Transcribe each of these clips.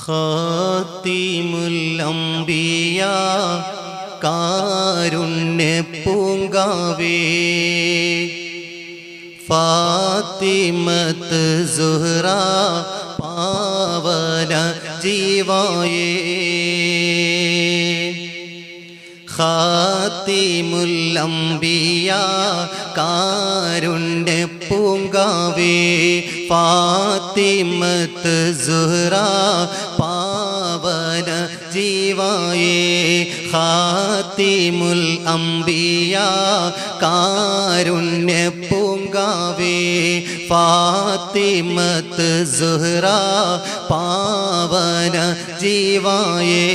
ഖാതിമുൽ അംബിയ കാരുണ്യ പൂങ്കാവേ ഫാത്തിമത്ത് സുഹ്റ പാവന ജീവായേ ഖാതിമുൽ അംബിയ കാരുണ്യ പൂങ്കാവേ ഫാത്തിമത്ത് സുഹ്റ പാവന ജീവായേ ഖാതിമുൽ അംബിയ കാരുണ്യ പൂങ്കാവേ ഫാത്തിമത്ത് സുഹ്റ പാവന ജീവായേ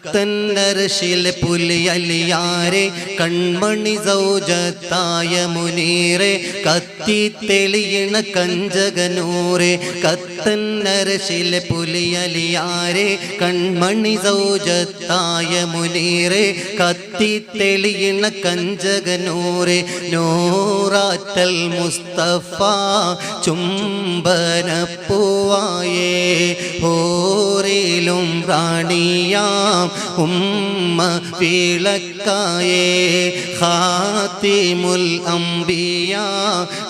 കത്തന്നർശിലെ പുലിയലിയാരെ കൺമണി സൗജത്തായ മുനീറെ കത്തി തെളിയണ കഞ്ചകനൂറെ കത്തന്നർശിലെ പുലിയലിയാരെ കൺമണി സൗജത്തായ മുനീറെ കത്തി തെളിയണ കഞ്ചകനൂറെ നൂറാറ്റൽ മുസ്തഫ ചുംബനപ്പൂവായേ ഹോറിലും റാണിയാ ഉമ്മ വിളക്കായേ ഖാതിമുൽ അംബിയ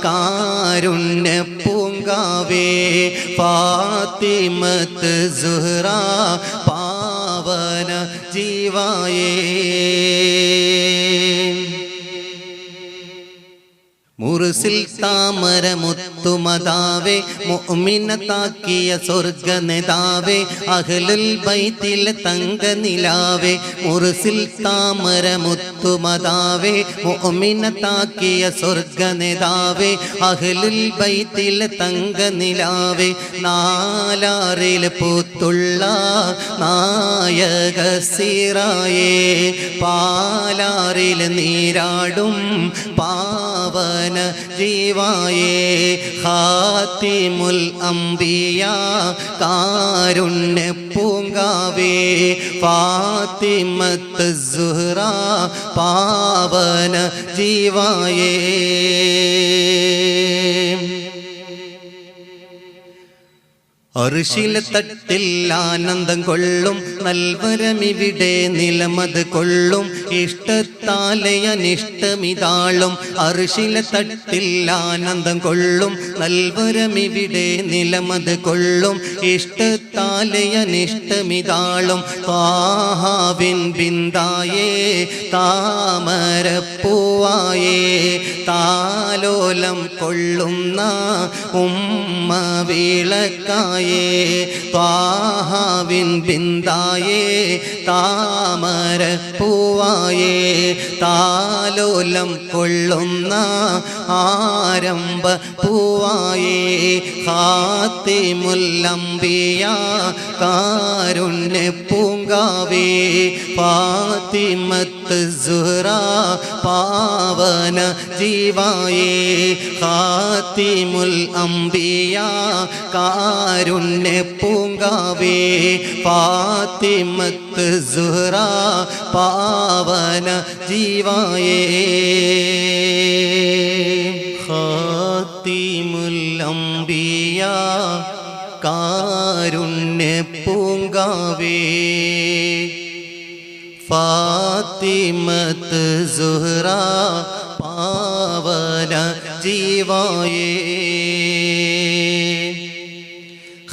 കാരുണ്യ പൂങ്കാവേ ഫാത്തിമത്ത് സുഹ്റ പാവന ജീവായേ മുർസിൽ താമര മുത്തുമതാവേ മുഅ്മിനത്താക്കിയ സ്വർഗ നേതാവേ അഹ്ലുൽ ബൈത്തിലെ തങ്ക നിലാവേ മുർസിൽ താമര മുത്തുമതാവേ മുഅ്മിനത്താക്കിയ സ്വർഗ നേതാവേ അഹ്ലുൽ ബൈത്തിലെ തങ്ക നിലാവേ നാലാറിൽ പൂത്തുള്ള നായക സിറായേ പാലാറിൽ നീരാടും പാവന ജീവായേ ഖാതിമുൽ അംബിയ കാരുണ്യ പൂങ്കാവേ ഫാത്തിമത്ത് സുഹ്റ പാവന ജീവായേ അർശിലെ തട്ടിൽ ആനന്ദം കൊള്ളും നൽവരമിവിടെ നിലമത് കൊള്ളും ഇഷ്ടത്താലെ അനിഷ്ടമിതാളും അർശിലെ തട്ടിൽ ആനന്ദം കൊള്ളും നൽവരമിവിടെ നിലമത് കൊള്ളും ഇഷ്ടത്താലെ അനിഷ്ടമിതാളും താഹാവിൻ ബിന്ദായേ താമരപ്പൂവായേ താലോലം കൊള്ളുന്ന ഉമ്മ വിളക്കായേ ത്വാഹാവിൻ ബിന്ദായേ താമര പൂവായേ താലോലം കൊള്ളുന്ന ആരംഭ പൂവായേ ഖാതിമുൽ അംബിയ കാരുണ്യ പൂങ്കാവേ ഫാത്തിമത്ത് സുഹ്റ പാവന ജീവായേ ഖാതിമുൽ അംബിയ കാരുണ്യ പൂങ്കാവേ ഫാത്തിമത്ത് സുഹ്റ പാവന ജീവായേ ഖാതിമുൽ അംബിയ കാരുണ്യ പൂങ്കാവേ ഫാത്തിമത്ത് സുഹ്റ പാവന ജീവായേ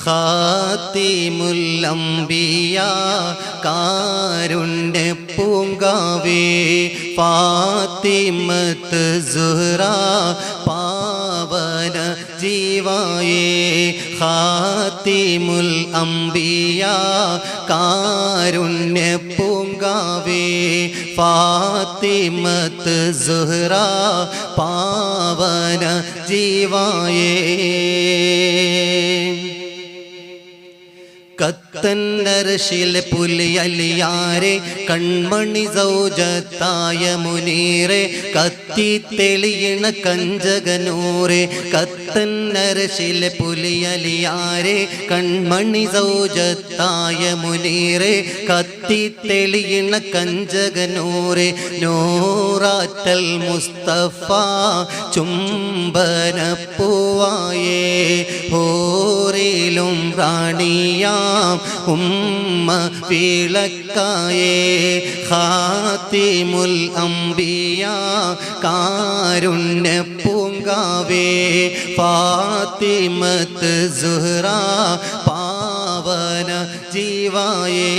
ഖാതിമുൽ അംബിയ കാരുണ്യ പൂങ്കാവേ ഫാത്തിമത്ത് സുഹ്റ പാവന ജീവായേ ഖാതിമുൽ അംബിയ കാരുണ്യ പൂങ്കാവേ ഫാത്തിമത്ത് സുഹ്റ പാവന ജീവായേ കത്തന്നർശിലെ പുലിയലിയാരെ കൺമണി സൗജത്തായ മുനീറെ കത്തി തെളിയണ കഞ്ചകനൂറെ കത്തന്നർശിലെ പുലിയലിയാരെ കൺമണി സൗജത്തായ മുനീറെ കത്തി തെളിയണ കഞ്ചകനൂറെ നൂറാറ്റൽ മുസ്തഫ ചുംബനപ്പൂവായേ റാണിയാം ഉമ്മ വിളക്കായേ ഖാതിമുൽ അംബിയ കാരുണ്യ പൂങ്കാവേ ഫാത്തിമത്ത് സുഹ്റ പാവന ജീവായേ